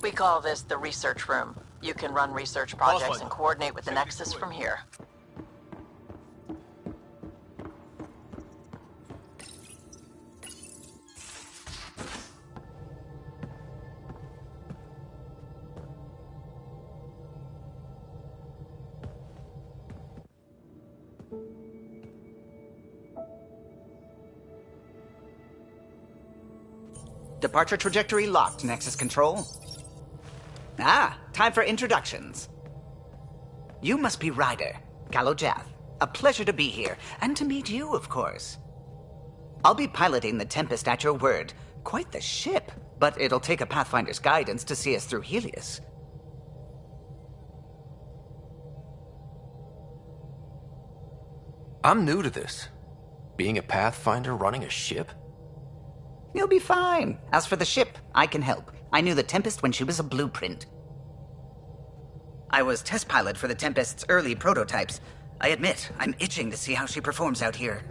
We call this the research room. You can run research projects and coordinate with the Nexus from here. Departure trajectory locked, Nexus Control. Ah, time for introductions. You must be Ryder, Kalojath. A pleasure to be here, and to meet you, of course. I'll be piloting the Tempest at your word. Quite the ship, but it'll take a Pathfinder's guidance to see us through Helios. I'm new to this. Being a Pathfinder running a ship? You'll be fine. As for the ship, I can help. I knew the Tempest when she was a blueprint. I was test pilot for the Tempest's early prototypes. I admit, I'm itching to see how she performs out here.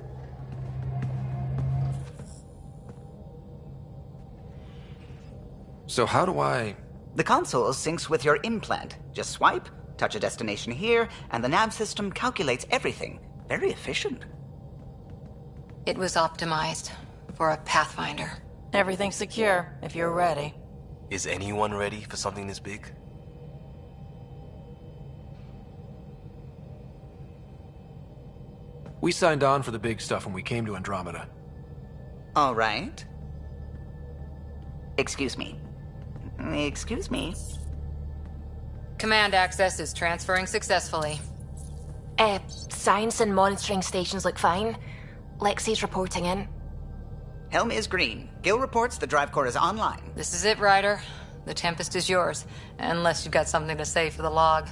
So how do I... The console syncs with your implant. Just swipe, touch a destination here, and the nav system calculates everything. Very efficient. It was optimized for a Pathfinder. Everything's secure, if you're ready. Is anyone ready for something this big? We signed on for the big stuff when we came to Andromeda. All right. Excuse me. Excuse me. Command access is transferring successfully. Science and monitoring stations look fine. Lexi's reporting in. Helm is green. Gil reports the drive core is online. This is it, Ryder. The Tempest is yours, unless you've got something to say for the log.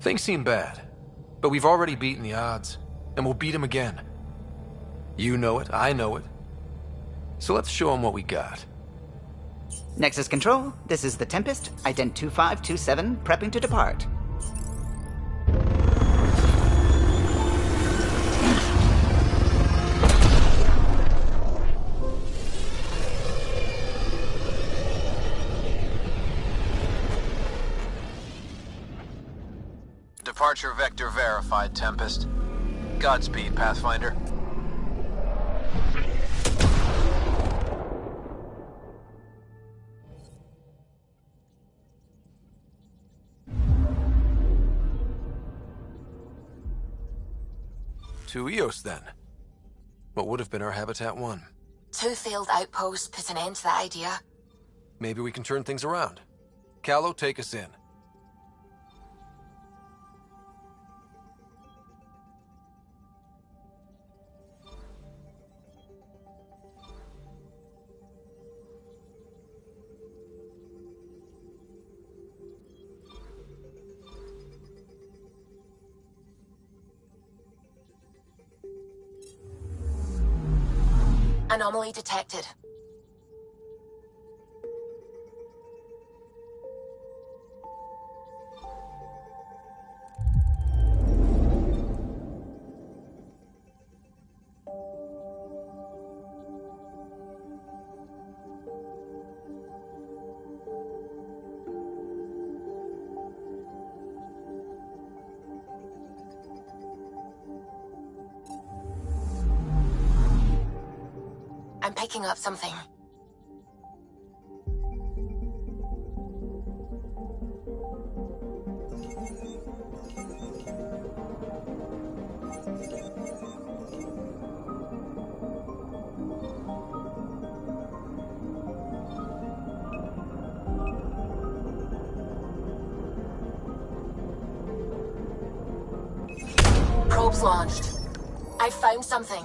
Things seem bad, but we've already beaten the odds, and we'll beat them again. You know it, I know it. So let's show them what we got. Nexus Control, this is the Tempest, ident 2527, prepping to depart. Departure vector verified, Tempest. Godspeed, Pathfinder. To Eos, then. What would have been our Habitat 1? 2 failed outposts put an end to that idea. Maybe we can turn things around. Calo, take us in. Anomaly detected. I'm picking up something. Probes launched. I found something.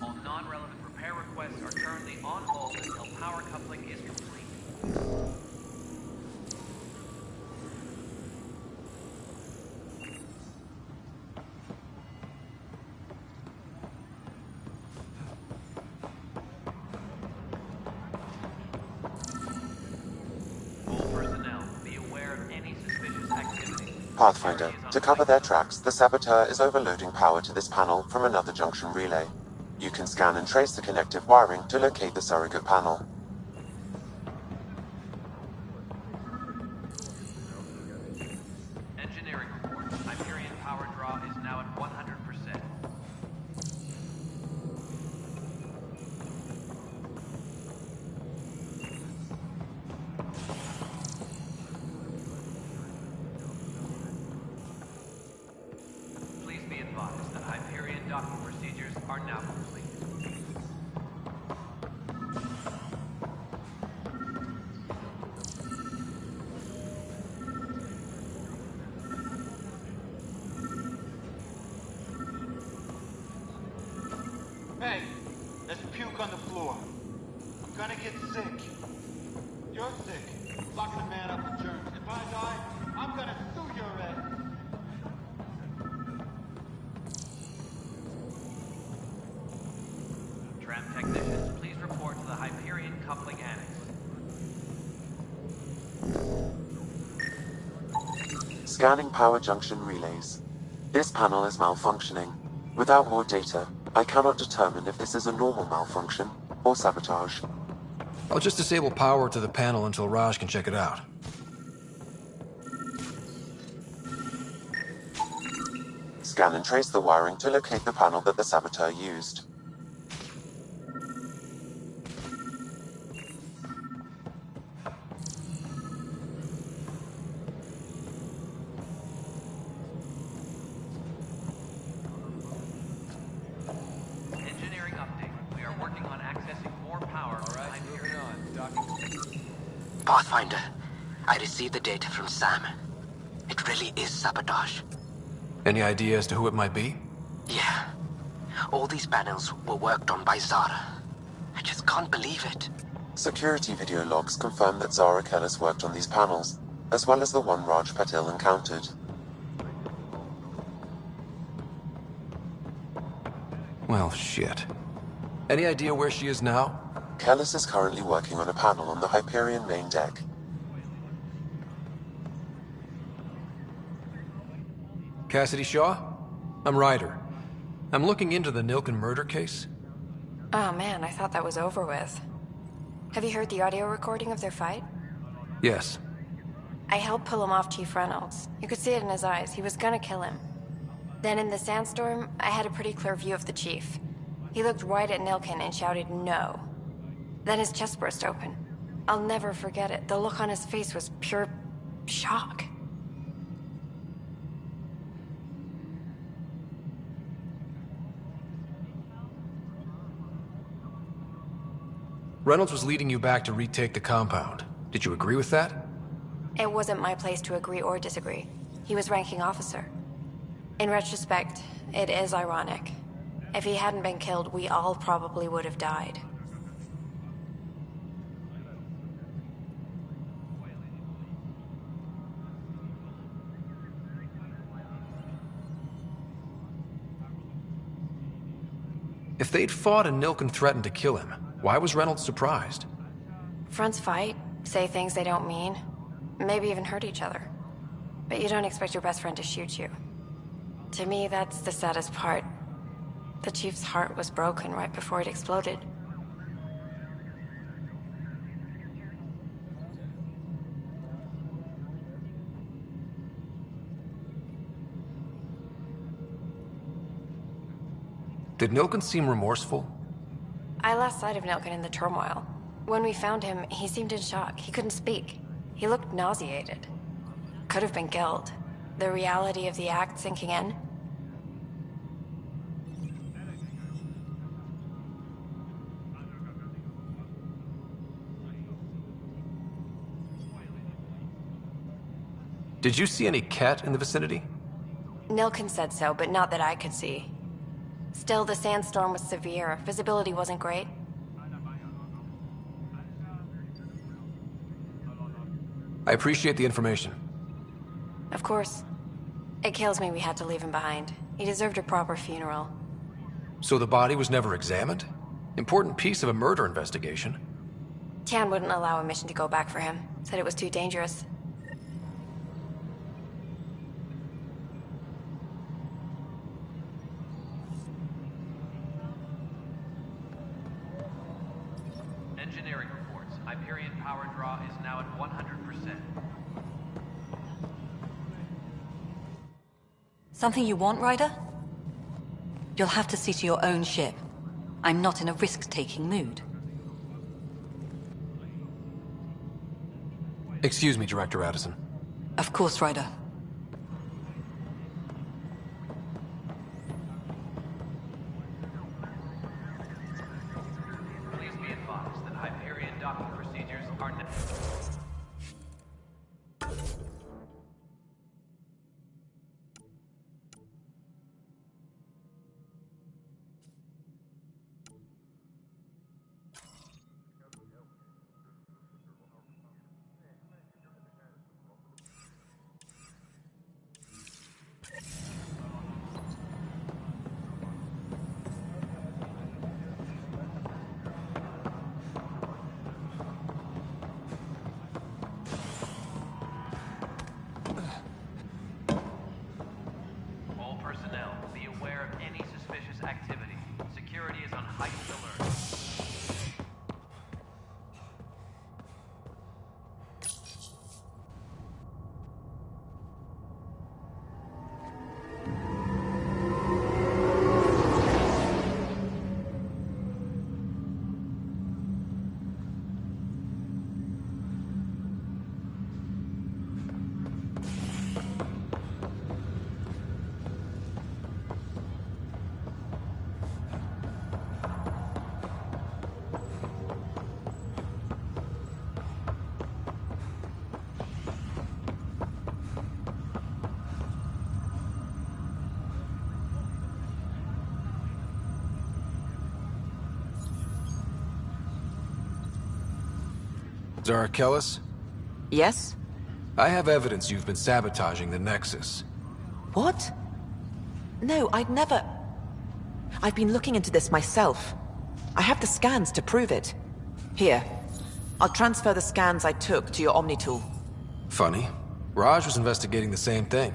All non-relevant repair requests are currently on hold until power coupling is complete. All personnel, be aware of any suspicious activity. Pathfinder, to cover their tracks, the saboteur is overloading power to this panel from another junction relay. You can scan and trace the connective wiring to locate the surrogate panel. Engineering report. Hyperion power draw is now at 100%. Please be advised that Hyperion docking procedures are now complete. Hey, there's puke on the floor. I'm gonna get sick. You're sick. Locking a man up with germs. If I die, I'm gonna sue your ass. Tram technicians, please report to the Hyperion coupling annex. Scanning power junction relays. This panel is malfunctioning. Without more data, I cannot determine if this is a normal malfunction or sabotage. I'll just disable power to the panel until Raj can check it out. Scan and trace the wiring to locate the panel that the saboteur used. Engineering update. We are working on accessing more power. All right, moving on. Docking. Pathfinder, I received the data from Sam. It really is sabotage. Any idea as to who it might be? Yeah. All these panels were worked on by Zara. I just can't believe it. Security video logs confirm that Zara Kellis worked on these panels, as well as the one Raj Patil encountered. Well, shit. Any idea where she is now? Kellis is currently working on a panel on the Hyperion main deck. Cassidy Shaw? I'm Ryder. I'm looking into the Nilken murder case. Oh man, I thought that was over with. Have you heard the audio recording of their fight? Yes. I helped pull him off Chief Reynolds. You could see it in his eyes. He was gonna kill him. Then in the sandstorm, I had a pretty clear view of the Chief. He looked right at Nilken and shouted no. Then his chest burst open. I'll never forget it. The look on his face was pure shock. Reynolds was leading you back to retake the compound. Did you agree with that? It wasn't my place to agree or disagree. He was ranking officer. In retrospect, it is ironic. If he hadn't been killed, we all probably would have died. If they'd fought and Nilken threatened to kill him, why was Reynolds surprised? Fronts fight, say things they don't mean, maybe even hurt each other. But you don't expect your best friend to shoot you. To me, that's the saddest part. The Chief's heart was broken right before it exploded. Did Nilken seem remorseful? I lost sight of Nilken in the turmoil. When we found him, he seemed in shock. He couldn't speak. He looked nauseated. Could have been guilt. The reality of the act sinking in. Did you see any cat in the vicinity? Nilken said so, but not that I could see. Still, the sandstorm was severe. Visibility wasn't great. I appreciate the information. Of course. It kills me we had to leave him behind. He deserved a proper funeral. So the body was never examined? Important piece of a murder investigation. Tian wouldn't allow a mission to go back for him. Said it was too dangerous. Engineering reports. Hyperion power draw is now at 100%. Something you want, Ryder? You'll have to see to your own ship. I'm not in a risk-taking mood. Excuse me, Director Addison. Of course, Ryder. Please be advised that Hyperion docking procedures are now... Zara Kellis? Yes? I have evidence you've been sabotaging the Nexus. What? No, I'd never... I've been looking into this myself. I have the scans to prove it. Here. I'll transfer the scans I took to your Omni tool. Funny. Raj was investigating the same thing,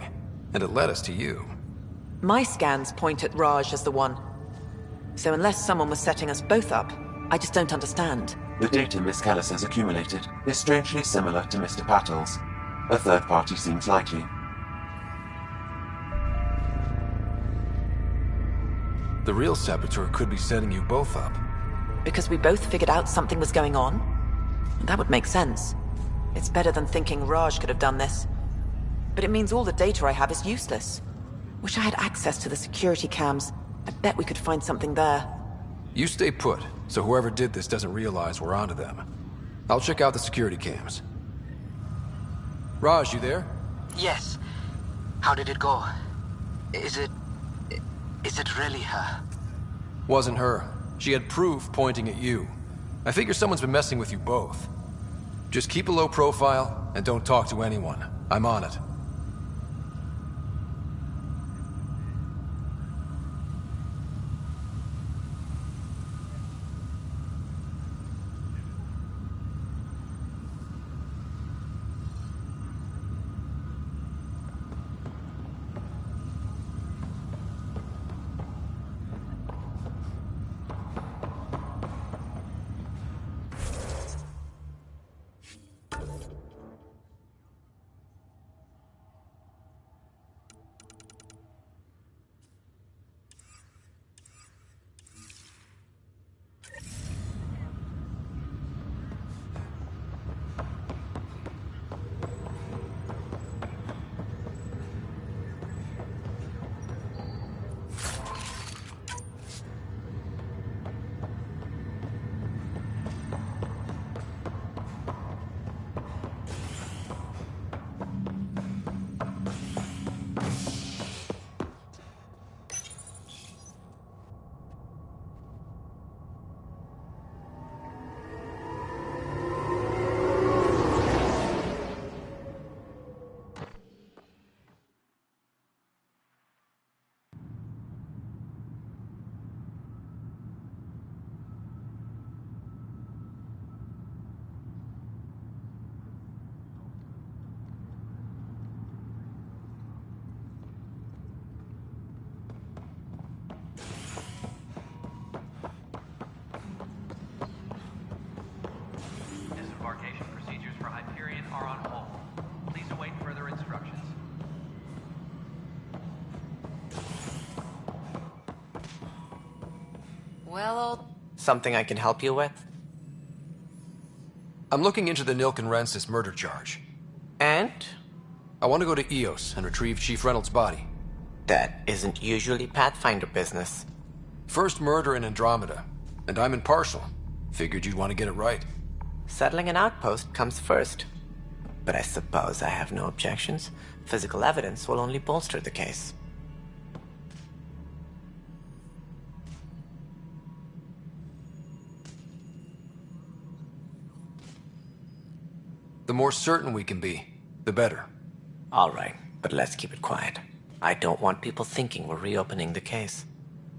and it led us to you. My scans point at Raj as the one. So unless someone was setting us both up, I just don't understand. The data Miss Callis has accumulated is strangely similar to Mr. Patel's. A third party seems likely. The real saboteur could be setting you both up. Because we both figured out something was going on? That would make sense. It's better than thinking Raj could have done this. But it means all the data I have is useless. Wish I had access to the security cams. I bet we could find something there. You stay put, so whoever did this doesn't realize we're onto them. I'll check out the security cams. Raj, you there? Yes. How did it go? Is it really her? Wasn't her. She had proof pointing at you. I figure someone's been messing with you both. Just keep a low profile, and don't talk to anyone. I'm on it. Disembarkation procedures for Hyperion are on hold. Please await further instructions. Well, old... Something I can help you with? I'm looking into the Nilk and Rensis murder charge. And? I want to go to EOS and retrieve Chief Reynolds' body. That isn't usually Pathfinder business. First murder in Andromeda, and I'm impartial. Figured you'd want to get it right. Settling an outpost comes first. But I suppose I have no objections. Physical evidence will only bolster the case. The more certain we can be, the better. All right, but let's keep it quiet. I don't want people thinking we're reopening the case.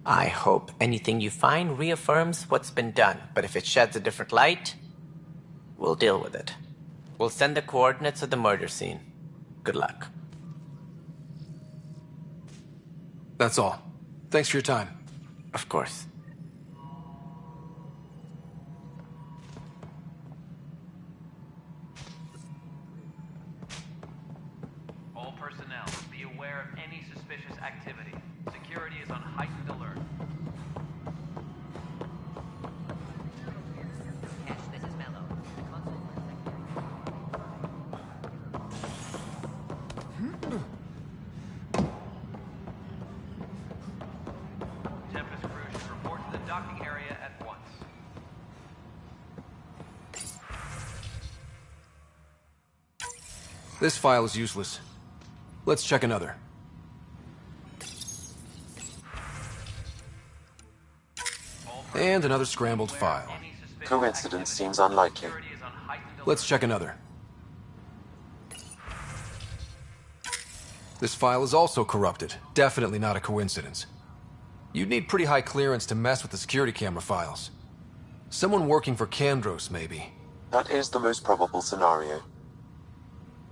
I hope anything you find reaffirms what's been done, but if it sheds a different light, we'll deal with it. We'll send the coordinates of the murder scene. Good luck. That's all. Thanks for your time. Of course. All personnel, be aware of any suspicious activity. Security is on heightened alert. Yes, this is Mello. Tempest crew should report to the docking area at once. This file is useless. Let's check another. And another scrambled file. Coincidence seems unlikely. Let's check another. This file is also corrupted. Definitely not a coincidence. You'd need pretty high clearance to mess with the security camera files. Someone working for Kandros, maybe. That is the most probable scenario.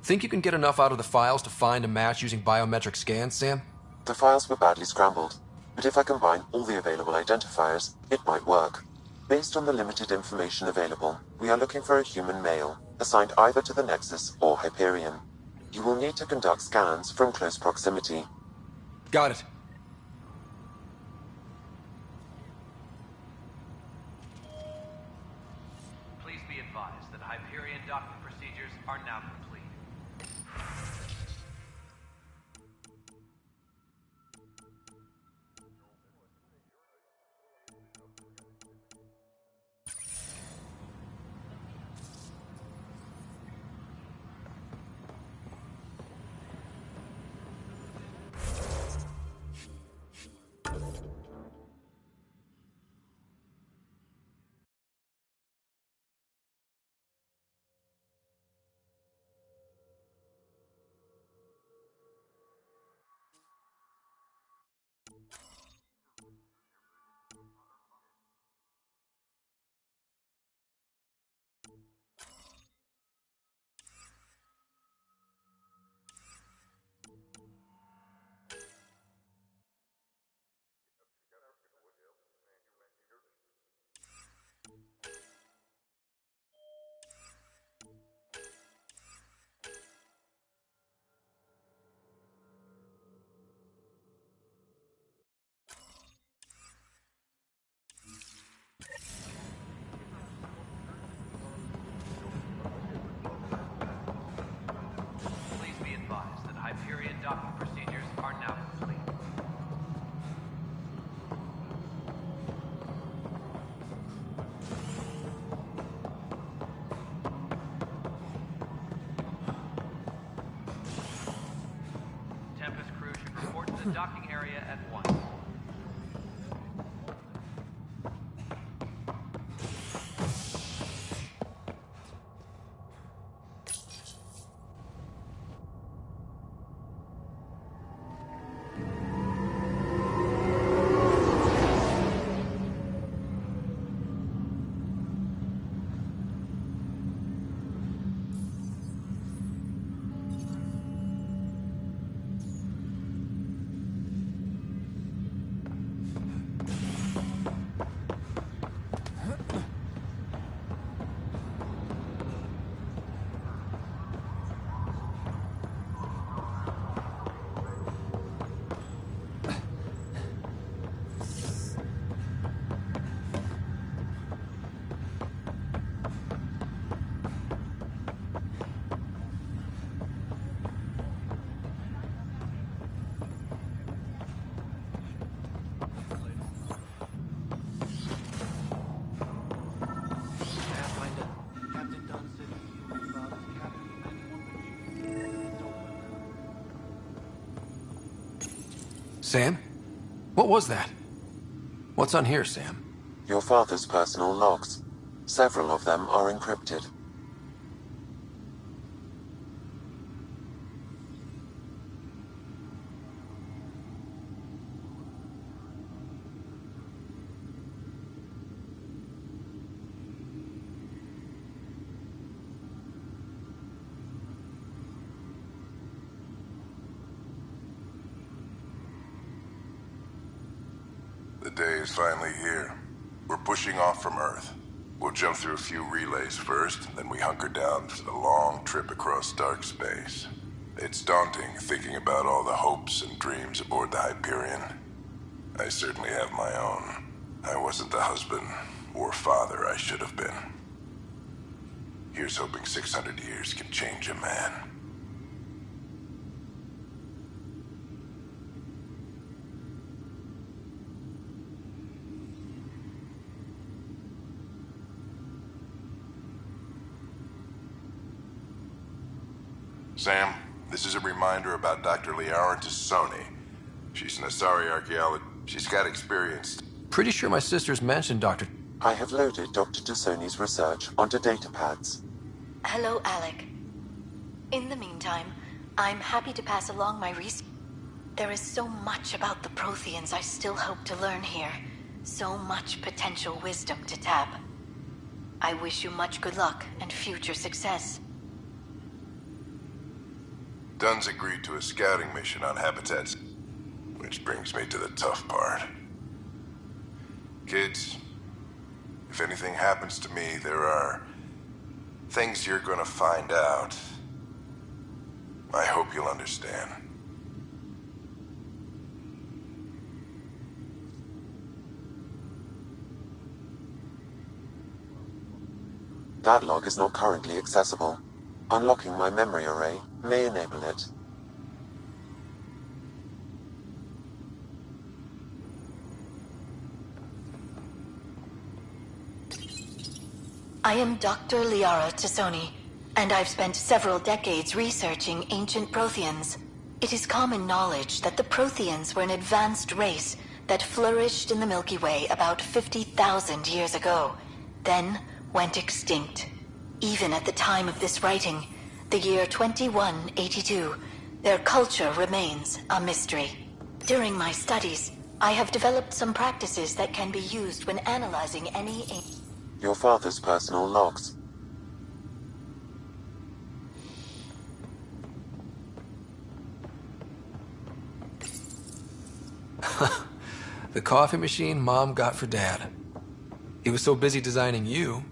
Think you can get enough out of the files to find a match using biometric scans, Sam? The files were badly scrambled, but if I combine all the available identifiers, it might work. Based on the limited information available, we are looking for a human male, assigned either to the Nexus or Hyperion. You will need to conduct scans from close proximity. Got it. Please be advised that Hyperion docking procedures are now complete. Please be advised that Hyperion docking procedures are now complete. Tempest crew should report to the docking area at once. Sam? What was that? What's on here, Sam? Your father's personal logs. Several of them are encrypted. The day is finally here. We're pushing off from Earth. We'll jump through a few relays first, then we hunker down for the long trip across dark space. It's daunting thinking about all the hopes and dreams aboard the Hyperion. I certainly have my own. I wasn't the husband or father I should have been. Here's hoping 600 years can change a man. Sam, this is a reminder about Dr. Liara Tassoni. She's an Asari archaeologist. She's got experience. Pretty sure my sisters mentioned Dr. I have loaded Dr. Tassoni's research onto datapads. Hello, Alec. In the meantime, I'm happy to pass along my research. There is so much about the Protheans I still hope to learn here. So much potential wisdom to tap. I wish you much good luck and future success. Dunn's agreed to a scouting mission on habitats, which brings me to the tough part. Kids, if anything happens to me, there are things you're gonna find out. I hope you'll understand. That log is not currently accessible. Unlocking my memory array may enable it. I am Dr. Liara Tassoni, and I've spent several decades researching ancient Protheans. It is common knowledge that the Protheans were an advanced race that flourished in the Milky Way about 50,000 years ago, then went extinct. Even at the time of this writing, the year 2182, their culture remains a mystery. During my studies, I have developed some practices that can be used when analyzing any Your father's personal logs. The coffee machine Mom got for Dad. He was so busy designing you,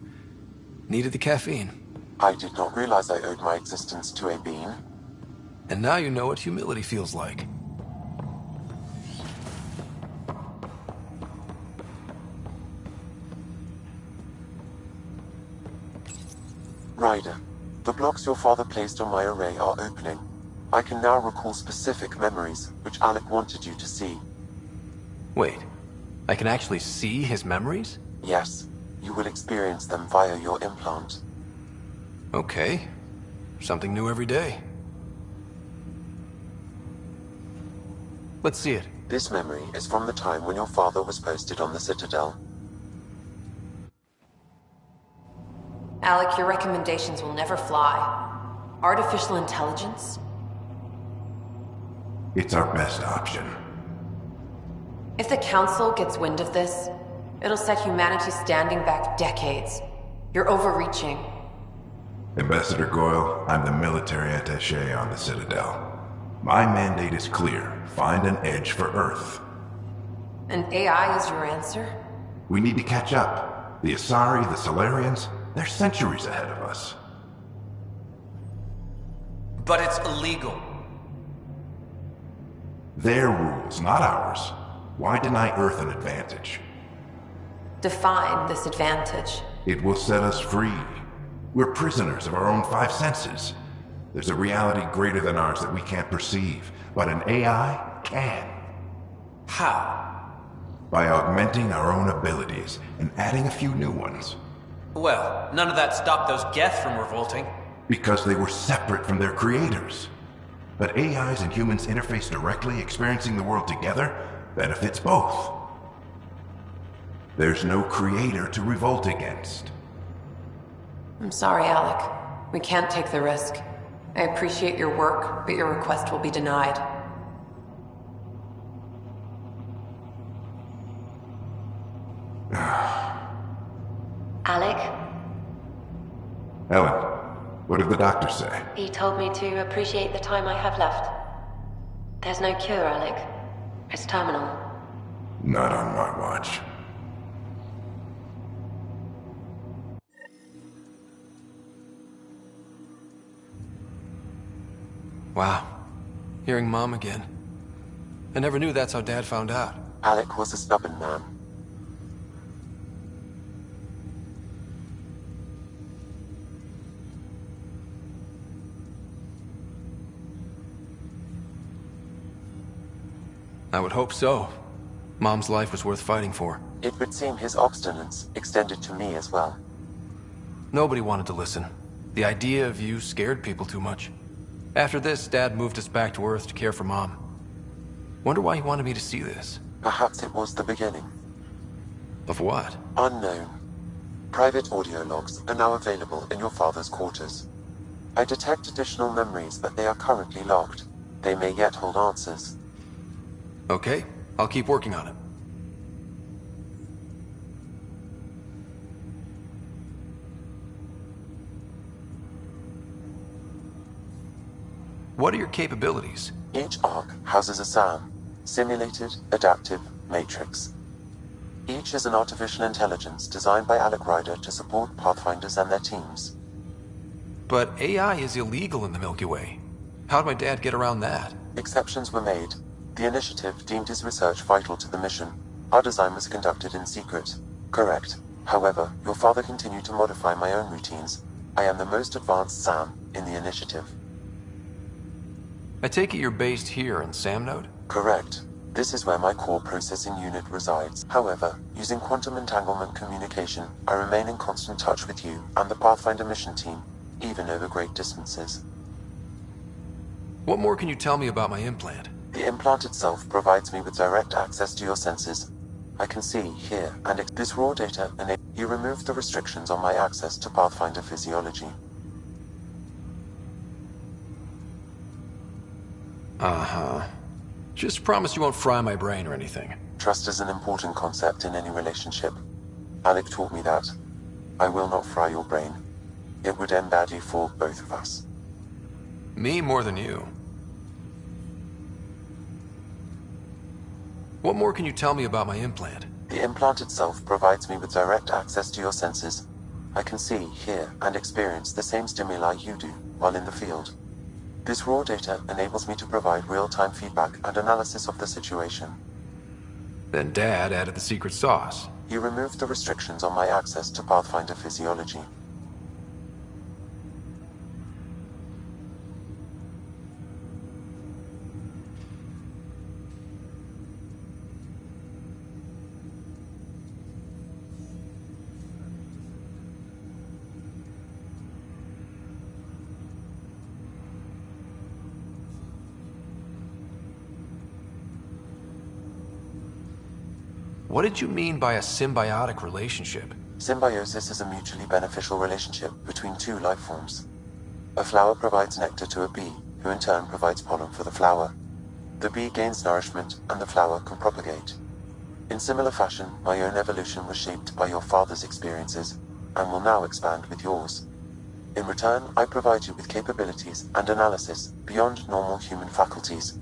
needed the caffeine. I did not realize I owed my existence to a bean. And now you know what humility feels like. Ryder, the blocks your father placed on my array are opening. I can now recall specific memories, which Alec wanted you to see. Wait, I can actually see his memories? Yes, you will experience them via your implant. Okay. Something new every day. Let's see it. This memory is from the time when your father was posted on the Citadel. Alec, your recommendations will never fly. Artificial intelligence? It's our best option. If the Council gets wind of this, it'll set humanity standing back decades. You're overreaching. Ambassador Goyle, I'm the military attaché on the Citadel. My mandate is clear. Find an edge for Earth. And AI is your answer? We need to catch up. The Asari, the Solarians, they're centuries ahead of us. But it's illegal. Their rules, not ours. Why deny Earth an advantage? Define this advantage. It will set us free. We're prisoners of our own five senses. There's a reality greater than ours that we can't perceive, but an AI can. How? By augmenting our own abilities and adding a few new ones. Well, none of that stopped those Geth from revolting. Because they were separate from their creators. But AIs and humans interface directly, experiencing the world together, benefits both. There's no creator to revolt against. I'm sorry, Alec. We can't take the risk. I appreciate your work, but your request will be denied. Alec? Ellen, what did the doctor say? He told me to appreciate the time I have left. There's no cure, Alec. It's terminal. Not on my watch. Wow. Hearing Mom again. I never knew that's how Dad found out. Alec was a stubborn man. I would hope so. Mom's life was worth fighting for. It would seem his obstinance extended to me as well. Nobody wanted to listen. The idea of you scared people too much. After this, Dad moved us back to Earth to care for Mom. Wonder why he wanted me to see this. Perhaps it was the beginning. Of what? Unknown. Private audio logs are now available in your father's quarters. I detect additional memories, but they are currently locked. They may yet hold answers. Okay, I'll keep working on it. What are your capabilities? Each arc houses a SAM, Simulated Adaptive Matrix. Each is an artificial intelligence designed by Alec Ryder to support Pathfinders and their teams. But AI is illegal in the Milky Way. How'd my dad get around that? Exceptions were made. The initiative deemed his research vital to the mission. Our design was conducted in secret. Correct. However, your father continued to modify my own routines. I am the most advanced SAM in the initiative. I take it you're based here in Sam Node? Correct. This is where my core processing unit resides. However, using quantum entanglement communication, I remain in constant touch with you and the Pathfinder mission team, even over great distances. What more can you tell me about my implant? The implant itself provides me with direct access to your senses. I can see, hear, and this raw data you removed the restrictions on my access to Pathfinder physiology. Uh-huh. Just promise you won't fry my brain or anything. Trust is an important concept in any relationship. Alec taught me that. I will not fry your brain. It would end badly for both of us. Me more than you. What more can you tell me about my implant? The implant itself provides me with direct access to your senses. I can see, hear, and experience the same stimuli you do while in the field. This raw data enables me to provide real-time feedback and analysis of the situation. Then Dad added the secret sauce. He removed the restrictions on my access to Pathfinder physiology. What did you mean by a symbiotic relationship? Symbiosis is a mutually beneficial relationship between two life forms. A flower provides nectar to a bee, who in turn provides pollen for the flower. The bee gains nourishment, and the flower can propagate. In similar fashion, my own evolution was shaped by your father's experiences, and will now expand with yours. In return, I provide you with capabilities and analysis beyond normal human faculties.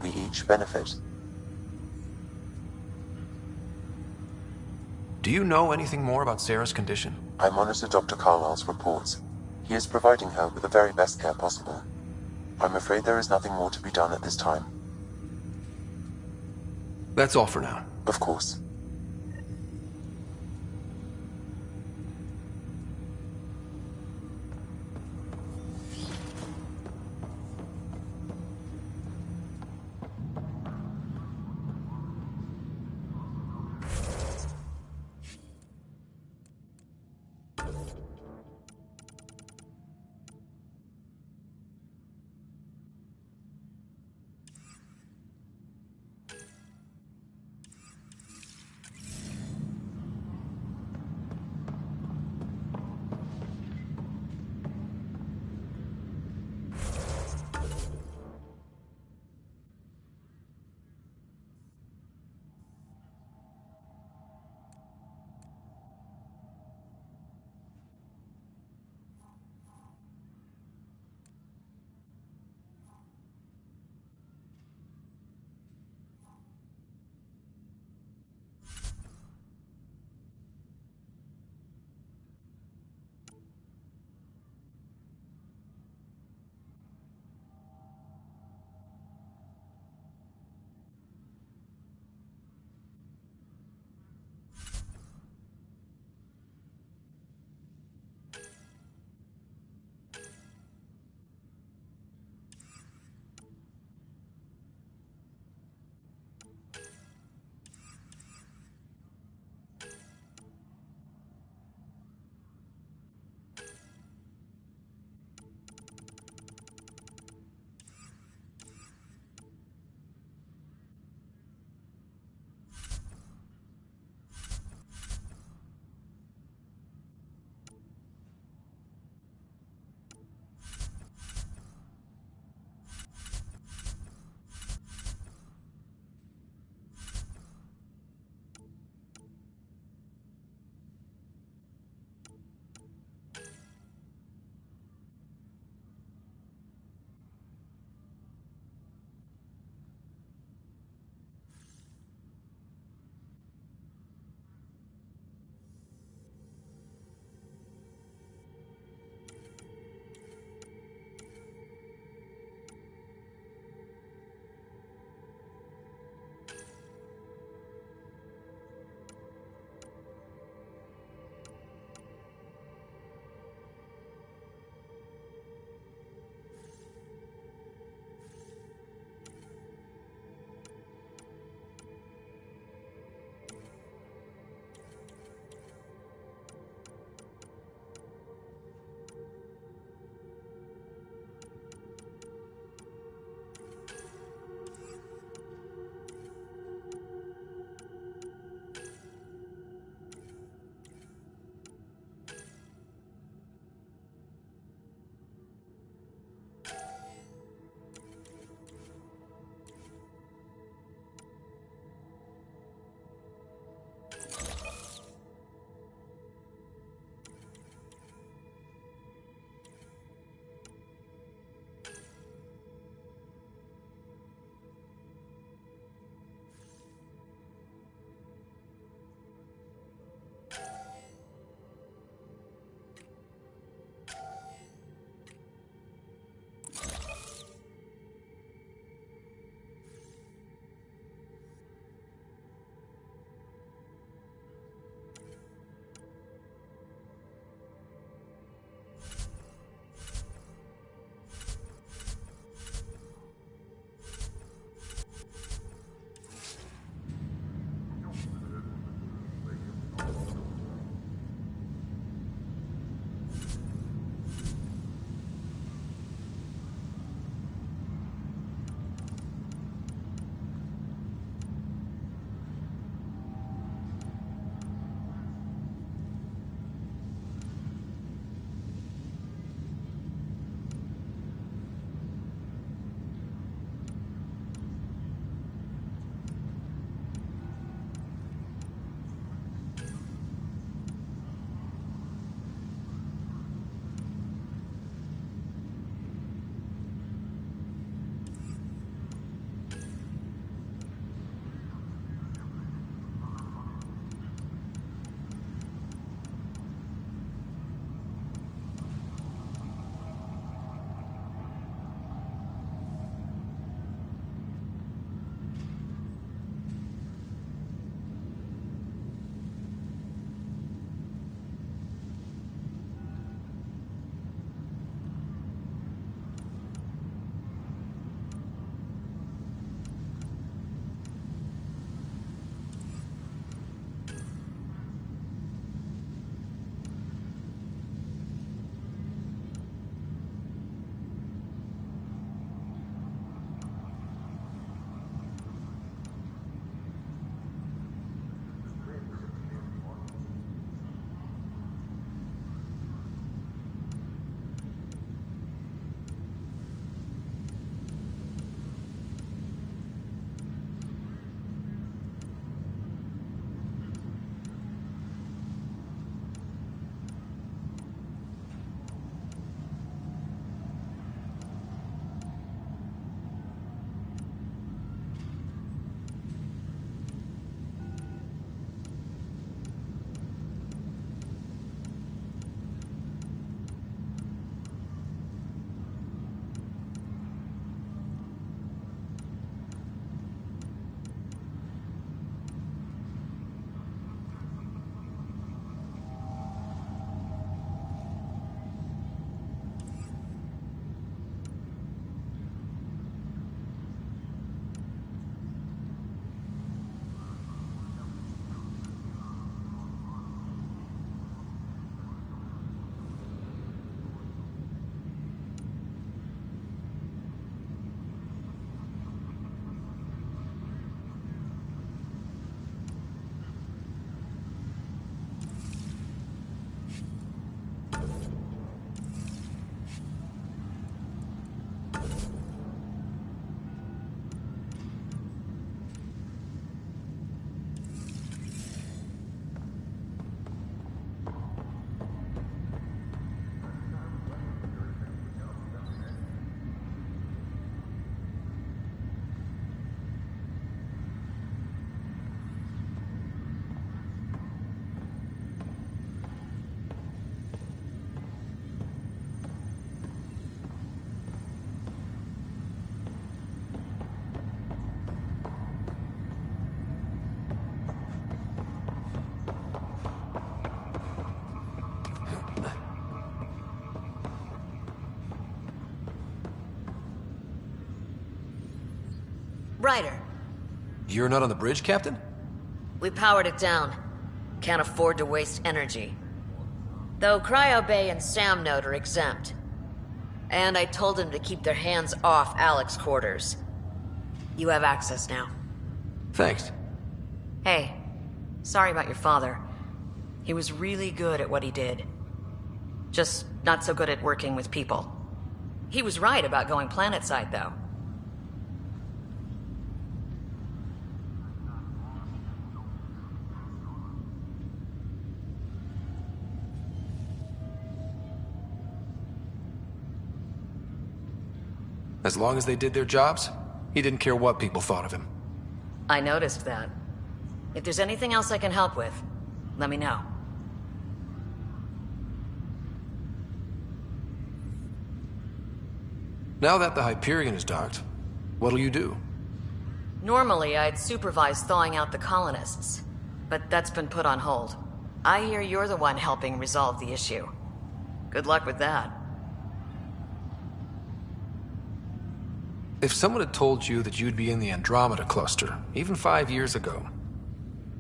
We each benefit. Do you know anything more about Sarah's condition? I monitor Dr. Carlisle's reports. He is providing her with the very best care possible. I'm afraid there is nothing more to be done at this time. That's all for now. Of course. Ryder. You're not on the bridge, Captain? We powered it down. Can't afford to waste energy. Though Cryo Bay and Sam Node are exempt. And I told them to keep their hands off Alec's quarters. You have access now. Thanks. Hey, sorry about your father. He was really good at what he did. Just not so good at working with people. He was right about going planetside, though. As long as they did their jobs, he didn't care what people thought of him. I noticed that. If there's anything else I can help with, let me know. Now that the Hyperion is docked, what'll you do? Normally, I'd supervise thawing out the colonists, but that's been put on hold. I hear you're the one helping resolve the issue. Good luck with that. If someone had told you that you'd be in the Andromeda cluster, even 5 years ago...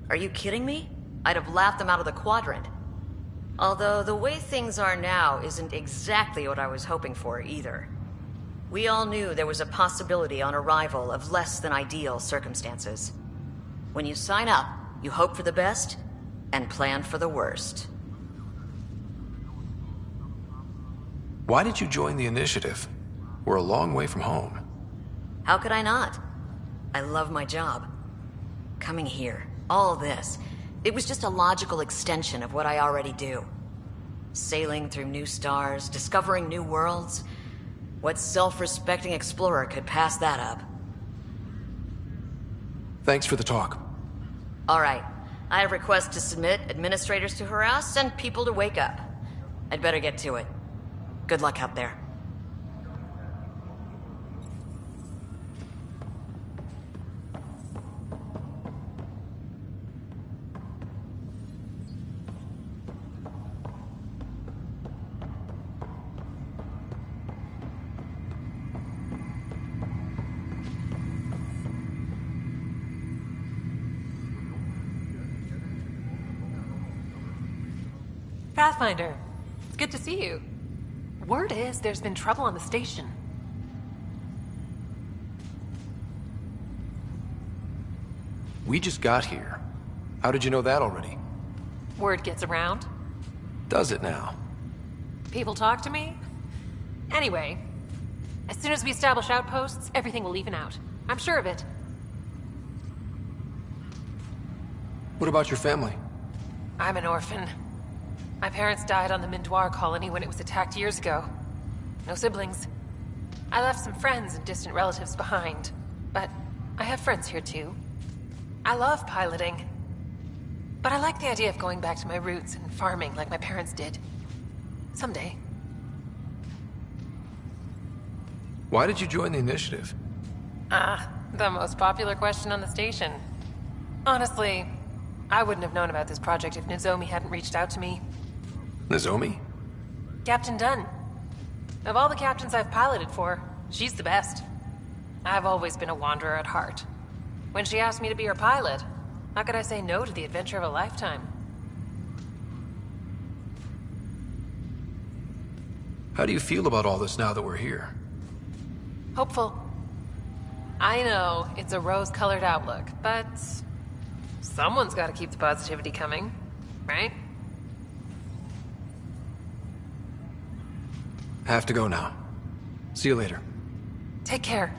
Are you kidding me? I'd have laughed them out of the quadrant. Although the way things are now isn't exactly what I was hoping for either. We all knew there was a possibility on arrival of less than ideal circumstances. When you sign up, you hope for the best and plan for the worst. Why did you join the Initiative? We're a long way from home. How could I not? I love my job. Coming here, all this, it was just a logical extension of what I already do. Sailing through new stars, discovering new worlds. What self-respecting explorer could pass that up? Thanks for the talk. All right. I have requests to submit, administrators to harass, and people to wake up. I'd better get to it. Good luck out there. Pathfinder, it's good to see you. Word is there's been trouble on the station. We just got here. How did you know that already? Word gets around. Does it now? People talk to me. Anyway, as soon as we establish outposts, everything will even out. I'm sure of it. What about your family? I'm an orphan. My parents died on the Mindoir colony when it was attacked years ago. No siblings. I left some friends and distant relatives behind, but I have friends here too. I love piloting, but I like the idea of going back to my roots and farming like my parents did. Someday. Why did you join the Initiative? The most popular question on the station. Honestly, I wouldn't have known about this project if Nozomi hadn't reached out to me. Nozomi? Captain Dunn. Of all the captains I've piloted for, she's the best. I've always been a wanderer at heart. When she asked me to be her pilot, how could I say no to the adventure of a lifetime? How do you feel about all this now that we're here? Hopeful. I know it's a rose-colored outlook, but someone's got to keep the positivity coming, right? Have to go now. See you later. Take care.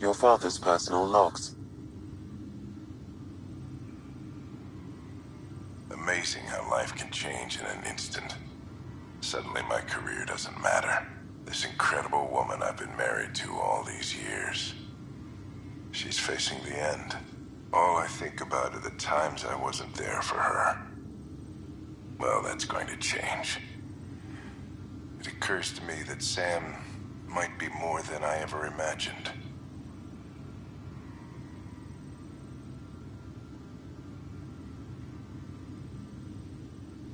Your father's personal logs. Amazing how life can change in an instant. Suddenly my career doesn't matter. This incredible woman I've been married to all these years. She's facing the end. All I think about are the times I wasn't there for her. Well, that's going to change. It occurs to me that Sam might be more than I ever imagined.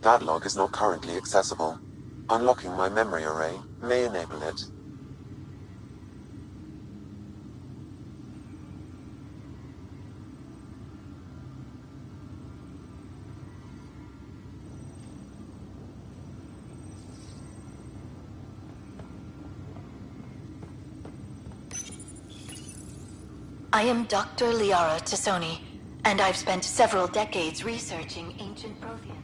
That log is not currently accessible. Unlocking my memory array may enable it. I am Dr. Liara Tassoni, and I've spent several decades researching ancient Protheans.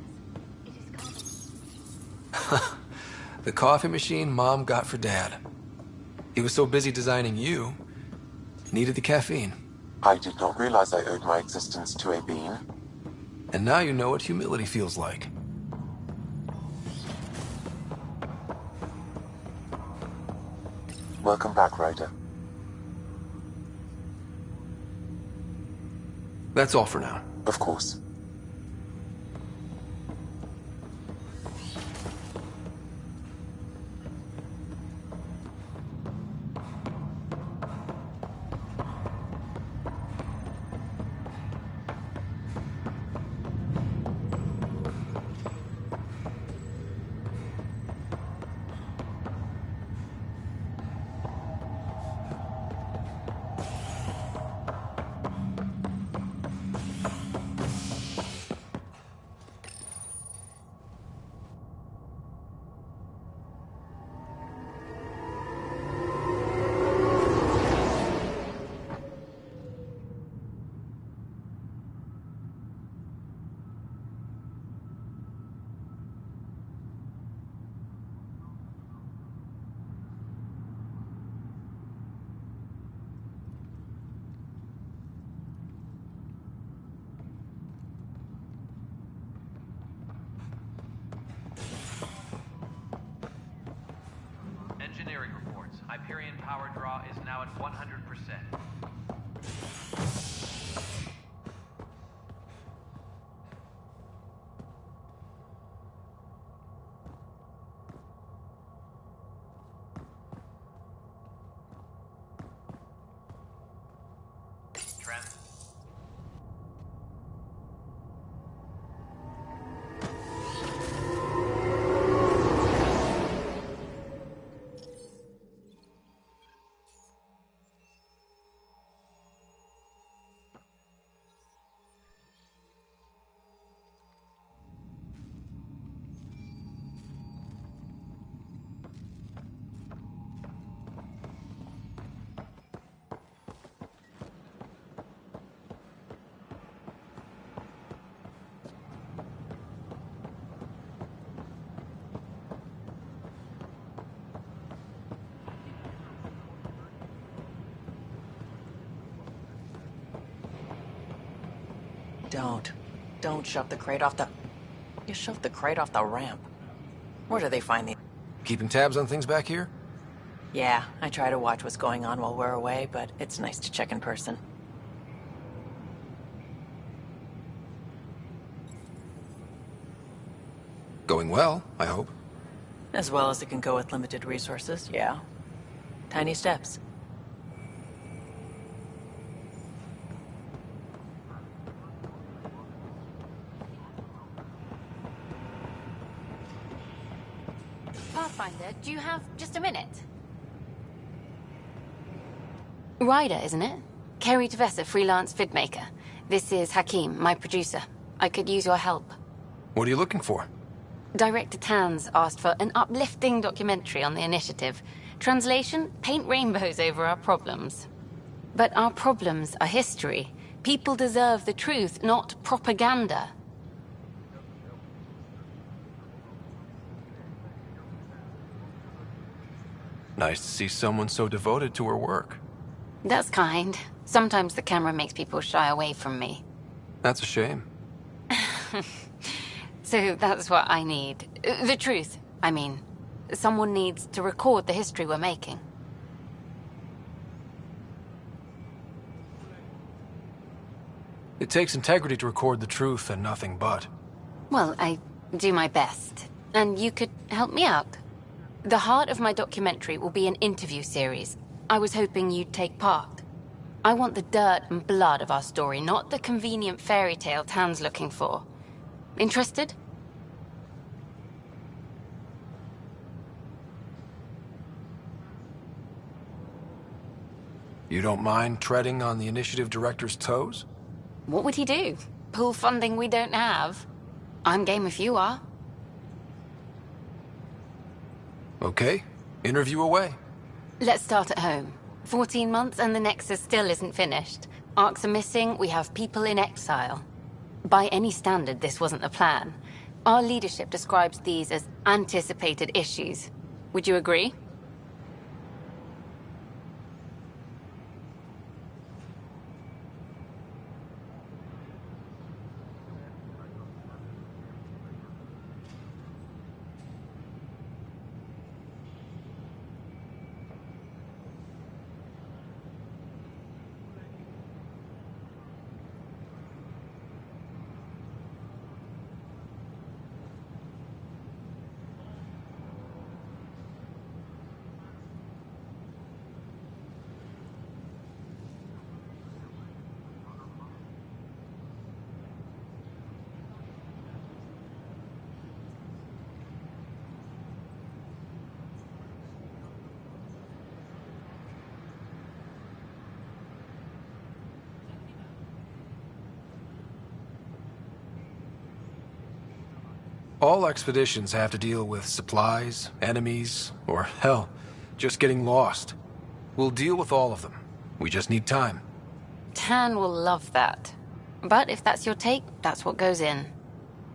The coffee machine Mom got for Dad. He was so busy designing you, needed the caffeine. I did not realize I owed my existence to a bean. And now you know what humility feels like. Welcome back, Ryder. That's all for now. Of course. Engineering reports. Hyperion power draw is now at 100%. Trent. Don't shove the crate off the... You shoved the crate off the ramp. Where do they find the... Keeping tabs on things back here? Yeah, I try to watch what's going on while we're away, but it's nice to check in person. Going well, I hope. As well as it can go with limited resources, yeah. Tiny steps. Pathfinder, do you have just a minute? Ryder, isn't it? Kerry Tavessa, freelance vidmaker. This is Hakim, my producer. I could use your help. What are you looking for? Director Tanz asked for an uplifting documentary on the initiative. Translation, paint rainbows over our problems. But our problems are history. People deserve the truth, not propaganda. Nice to see someone so devoted to her work. That's kind. Sometimes the camera makes people shy away from me. That's a shame. So that's what I need. The truth, I mean. Someone needs to record the history we're making. It takes integrity to record the truth and nothing but. Well, I do my best. And you could help me out. The heart of my documentary will be an interview series. I was hoping you'd take part. I want the dirt and blood of our story, not the convenient fairy tale Tan's looking for. Interested? You don't mind treading on the initiative director's toes? What would he do? Pull funding we don't have? I'm game if you are. Okay, interview away. Let's start at home. 14 months and the Nexus still isn't finished. Arcs are missing, we have people in exile. By any standard, this wasn't the plan. Our leadership describes these as anticipated issues. Would you agree? All expeditions have to deal with supplies, enemies, or hell, just getting lost. We'll deal with all of them. We just need time. Tan will love that. But if that's your take, that's what goes in.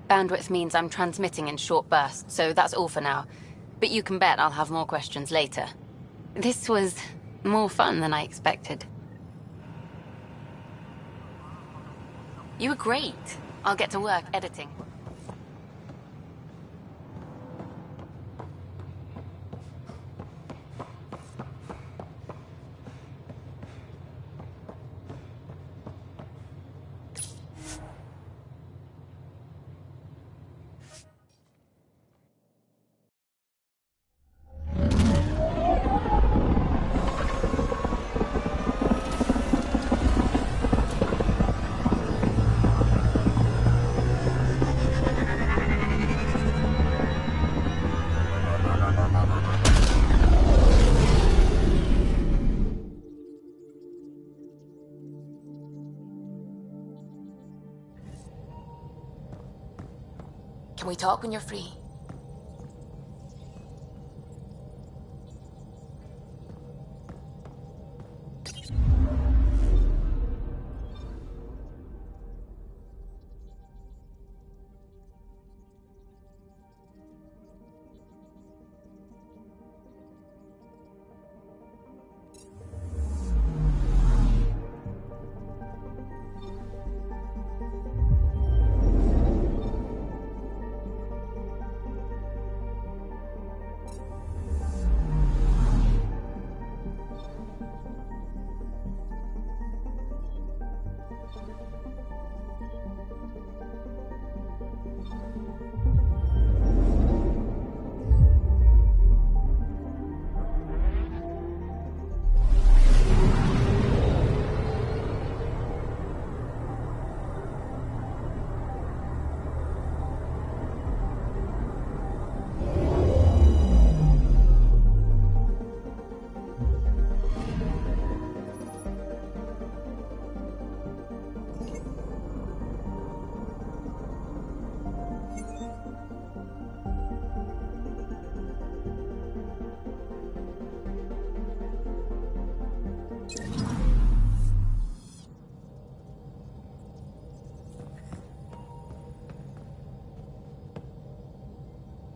Bandwidth means I'm transmitting in short bursts, so that's all for now. But you can bet I'll have more questions later. This was more fun than I expected. You were great. I'll get to work editing. Can we talk when you're free?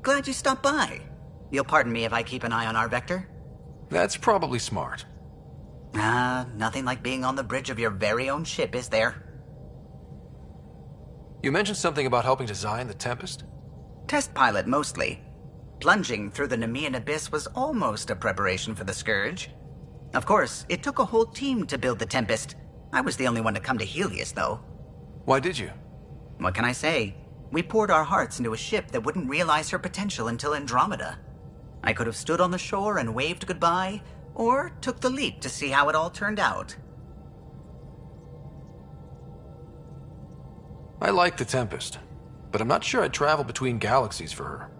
Glad you stopped by. You'll pardon me if I keep an eye on our vector? That's probably smart. Nothing like being on the bridge of your very own ship, is there? You mentioned something about helping design the Tempest? Test pilot, mostly. Plunging through the Nemean abyss was almost a preparation for the Scourge. Of course, it took a whole team to build the Tempest. I was the only one to come to Helios, though. Why did you? What can I say? We poured our hearts into a ship that wouldn't realize her potential until Andromeda. I could have stood on the shore and waved goodbye, or took the leap to see how it all turned out. I like the Tempest, but I'm not sure I'd travel between galaxies for her.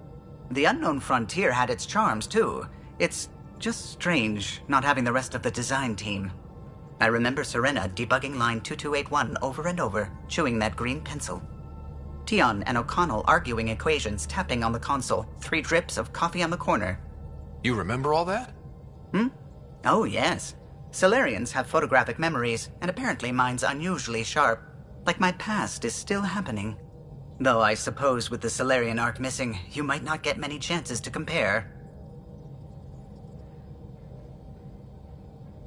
The unknown frontier had its charms, too. It's just strange not having the rest of the design team. I remember Serena debugging line 2281 over and over, chewing that green pencil. Tion and O'Connell arguing equations, tapping on the console, 3 drips of coffee on the corner. You remember all that? Oh, yes. Solarians have photographic memories, and apparently mine's unusually sharp. Like my past is still happening. Though I suppose with the Solarian arc missing, you might not get many chances to compare.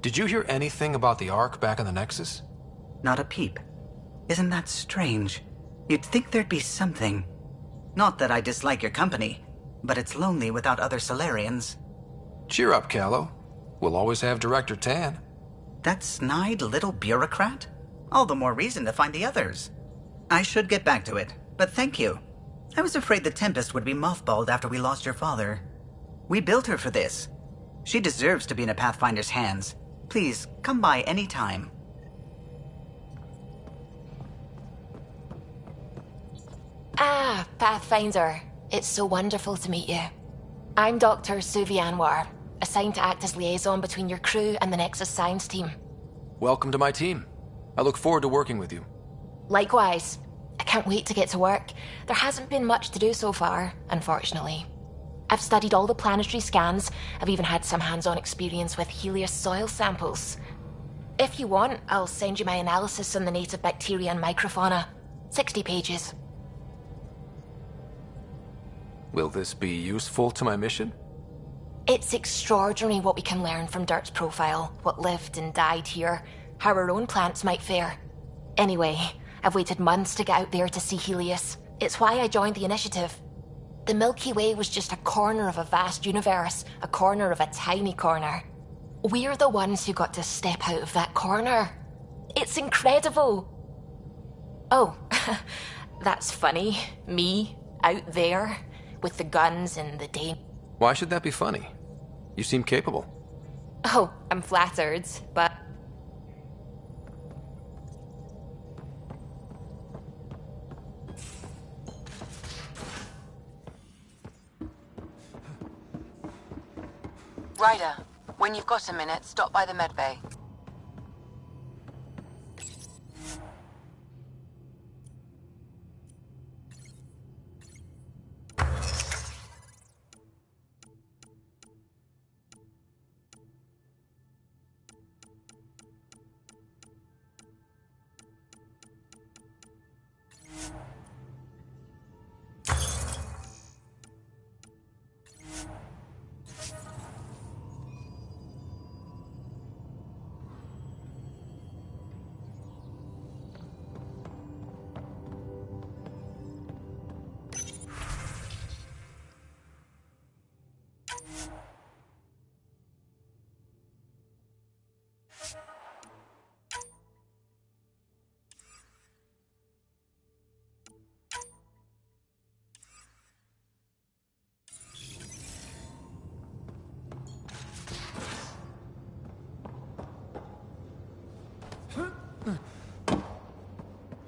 Did you hear anything about the Ark back in the Nexus? Not a peep. Isn't that strange? You'd think there'd be something. Not that I dislike your company, but it's lonely without other Solarians. Cheer up, Callow. We'll always have Director Tan. That snide little bureaucrat? All the more reason to find the others. I should get back to it, but thank you. I was afraid the Tempest would be mothballed after we lost your father. We built her for this. She deserves to be in a Pathfinder's hands. Please, come by any time. Ah, Pathfinder. It's so wonderful to meet you. I'm Dr. Suvi Anwar, assigned to act as liaison between your crew and the Nexus Science team. Welcome to my team. I look forward to working with you. Likewise. I can't wait to get to work. There hasn't been much to do so far, unfortunately. I've studied all the planetary scans. I've even had some hands-on experience with Helios soil samples. If you want, I'll send you my analysis on the native bacteria and microfauna. 60 pages. Will this be useful to my mission? It's extraordinary what we can learn from Dirt's profile, what lived and died here, how our own plants might fare. Anyway, I've waited months to get out there to see Helios. It's why I joined the initiative. The Milky Way was just a corner of a vast universe, a corner of a tiny corner. We're the ones who got to step out of that corner. It's incredible. Oh, that's funny. Me, out there, with the guns and the day. Why should that be funny? You seem capable. Oh, I'm flattered, but... Ryder, when you've got a minute, stop by the medbay.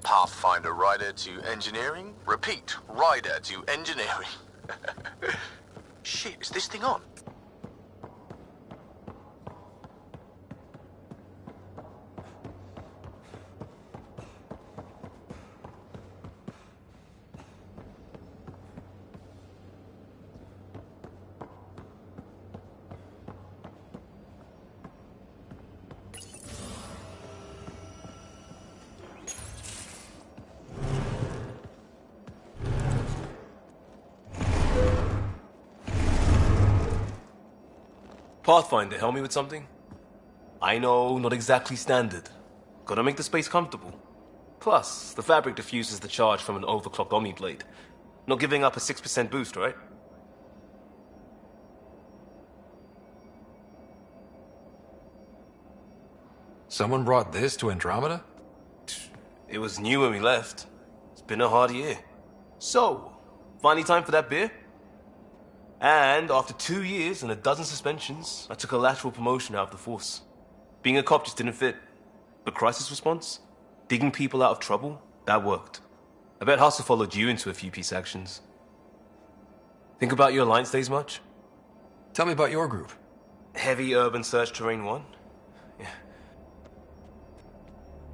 Pathfinder rider to engineering? Repeat, rider to engineering. Shit, is this thing on? Pathfinder, help me with something? I know, not exactly standard. Gotta make the space comfortable. Plus, the fabric diffuses the charge from an overclocked Omni blade. Not giving up a 6% boost, right? Someone brought this to Andromeda? It was new when we left. It's been a hard year. So, finally time for that beer? And after 2 years and a dozen suspensions, I took a lateral promotion out of the force. Being a cop just didn't fit. But crisis response? Digging people out of trouble? That worked. I bet Hustle followed you into a few peace actions. Think about your Alliance days much? Tell me about your group. Heavy urban search terrain 1? Yeah.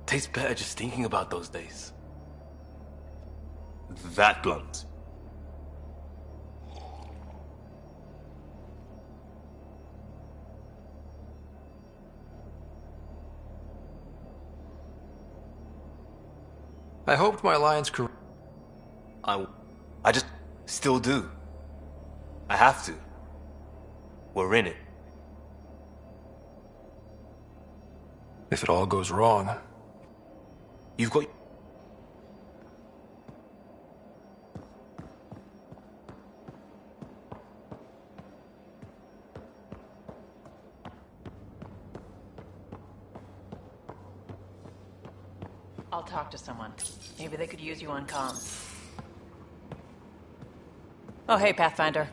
Tastes better just thinking about those days. That blunt. I hoped my Alliance career... I just still do. I have to. We're in it. If it all goes wrong... You've got... I'll talk to someone. Maybe they could use you on comms. Oh, hey, Pathfinder.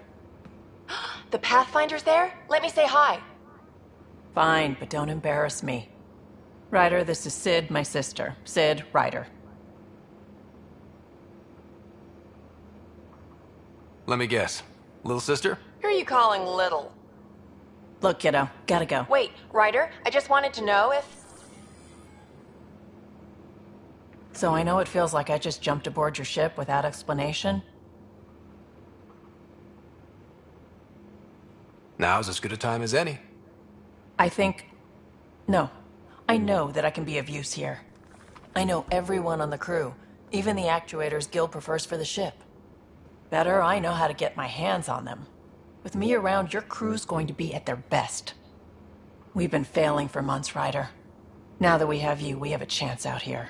The Pathfinder's there? Let me say hi. Fine, but don't embarrass me. Ryder, this is Sid, my sister. Sid, Ryder. Let me guess. Little sister? Who are you calling little? Look, kiddo, gotta go. Wait, Ryder, I just wanted to know if... So I know it feels like I just jumped aboard your ship without explanation. Now's as good a time as any. I think... No. I know that I can be of use here. I know everyone on the crew, even the actuators Gil prefers for the ship. Better, I know how to get my hands on them. With me around, your crew's going to be at their best. We've been failing for months, Ryder. Now that we have you, we have a chance out here.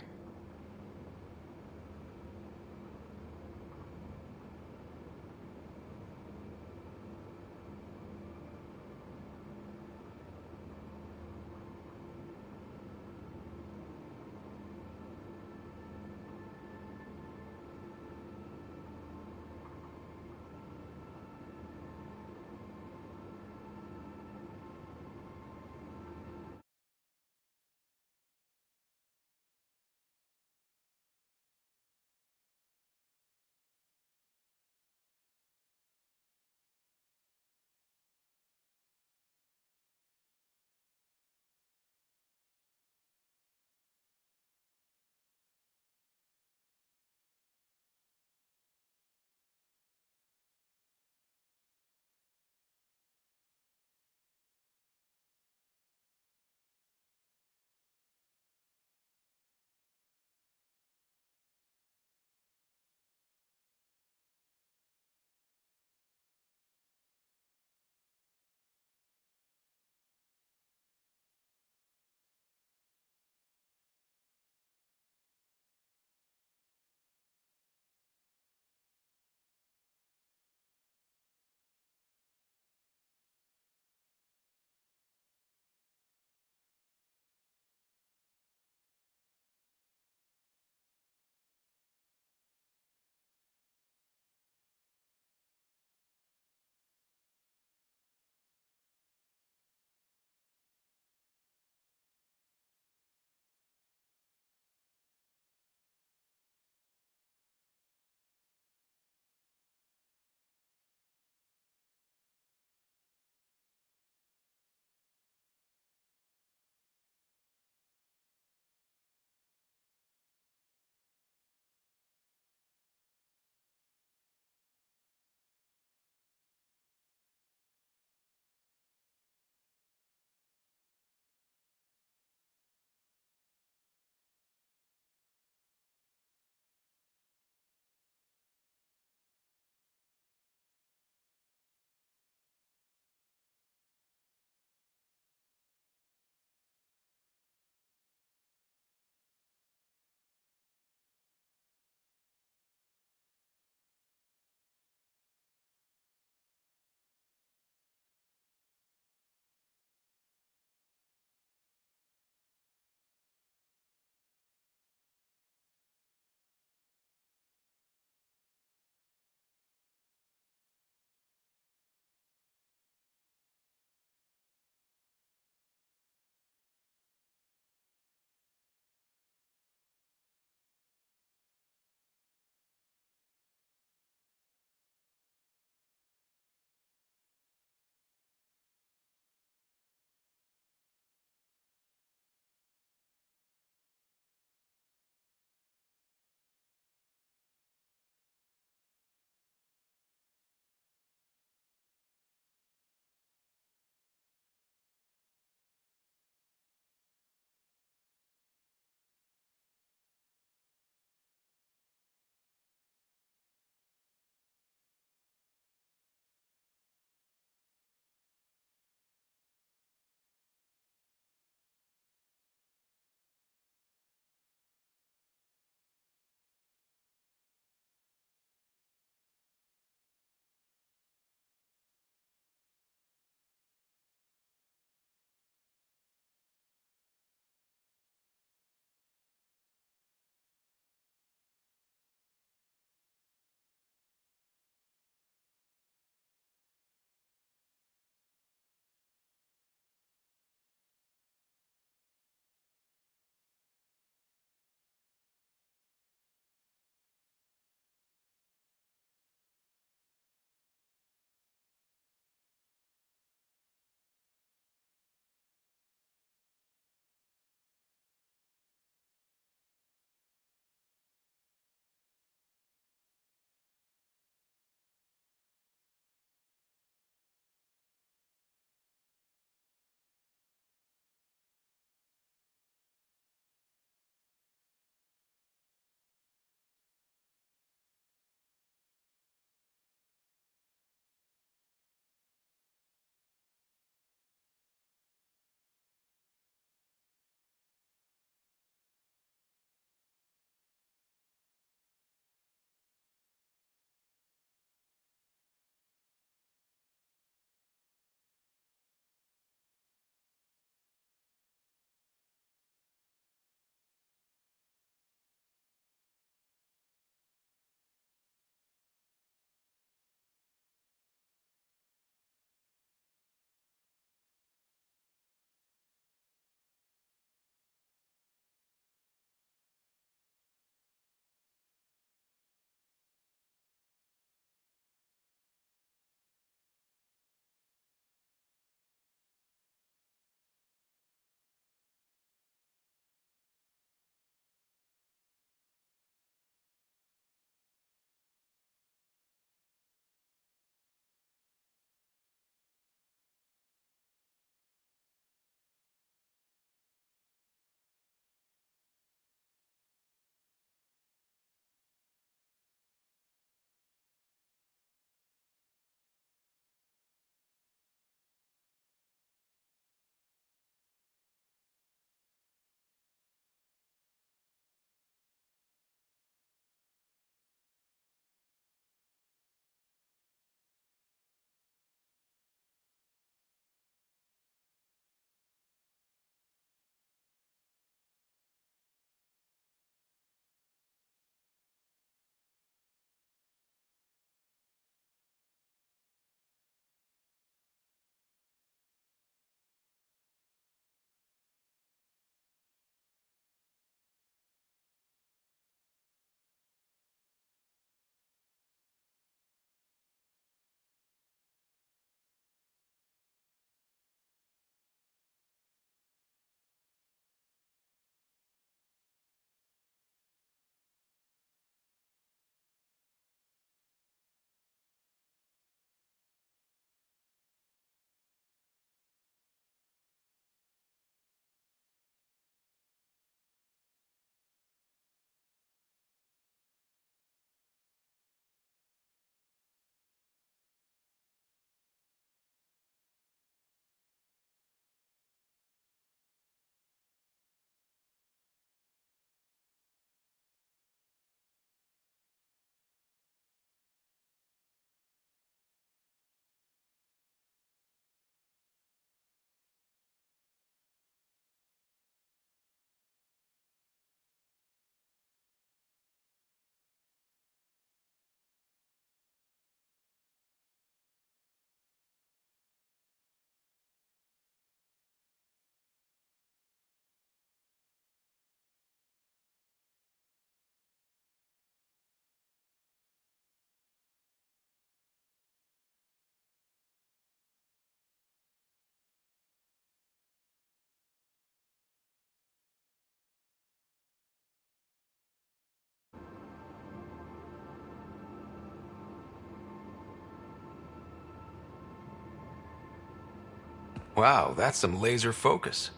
Wow, that's some laser focus.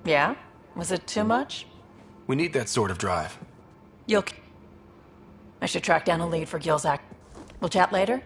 Yeah? Was it too much? We need that sort of drive. I should track down a lead for Gil's act. We'll chat later?